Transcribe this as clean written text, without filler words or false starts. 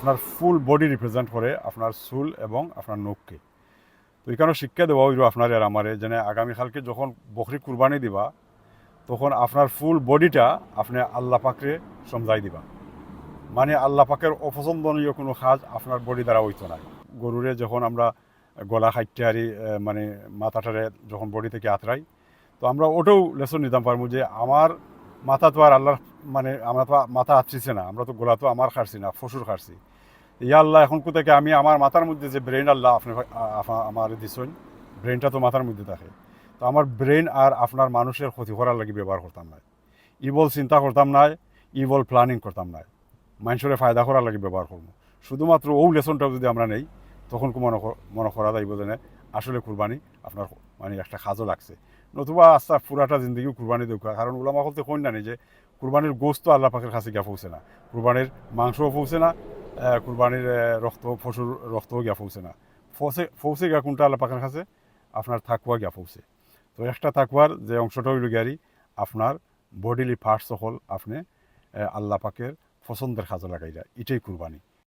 আপনার full body represent করে আপনার চুল এবং আপনার নখকে। তো এখানে শিক্ষা দেওয়া হইল আপনার আর আমারে যেন আগামীকালকে যখন বকরি কুরবানি দিবা তখন আপনার ফুল বডিটা আপনি আল্লাহ পাকরে সমঝাই দিবা। মানে আল্লাহ পাকের অপছন্দনীয় কোনো কাজ আপনার বডি দ্বারা হইতো না। গরুরে যখন আমরা গলা খাইতে আরি মানে মাথাটারে যখন বডি থেকে আতরাই, তো আমরা ওটাও লেসন নিতাম পারবো যে আমার মাথা তো আর আল্লাহর মানে আমরা তো মাথা আতরিছে না, আমরা তো গোলা তো আমার খাচ্ছি না, ফসুর খাচ্ছি। ইয়া আল্লাহ এখন কোথাকে আমি আমার মাথার মধ্যে যে ব্রেন আল্লাহ আপনি আমার দিছেন, ব্রেনটা তো মাথার মধ্যে থাকে। তো আমার ব্রেন আর আপনার মানুষের ক্ষতি করার লাগে ব্যবহার করতাম না, ইবল চিন্তা করতাম না, ইবল প্ল্যানিং করতাম না, মানুষের ফায়দা করার লাগে ব্যবহার করবো। শুধুমাত্র ও লেসনটাও যদি আমরা নেই তখন মনে করা যাইব যে আসলে কুরবানি আপনার মানে একটা কাজও লাগছে। নতুবা আস্তা পুরাটা জিন্দগিও কুরবানি দেওয়া, কারণ ওলামা বলতে কই না যে কুরবানির গোস্ত আল্লাহ পাকের কাছে গিয়া পৌঁছে না, কুরবানির মাংসও পৌঁছে না, কুরবানির রক্ত পশুর রক্তও গিয়া পৌঁছে না। পৌঁছে গিয়া কোনটা আল্লাহ পাকের কাছে আপনার থাকুয়া গিয়া পৌঁছে। তো একটা থাকুয়ার যে অংশটা হইল গিয়ারি আপনার বডিলি পার্টস সকল আপনি আল্লাহ পাকের পছন্দের কাজে লাগাইরা, এটাই কুরবানি।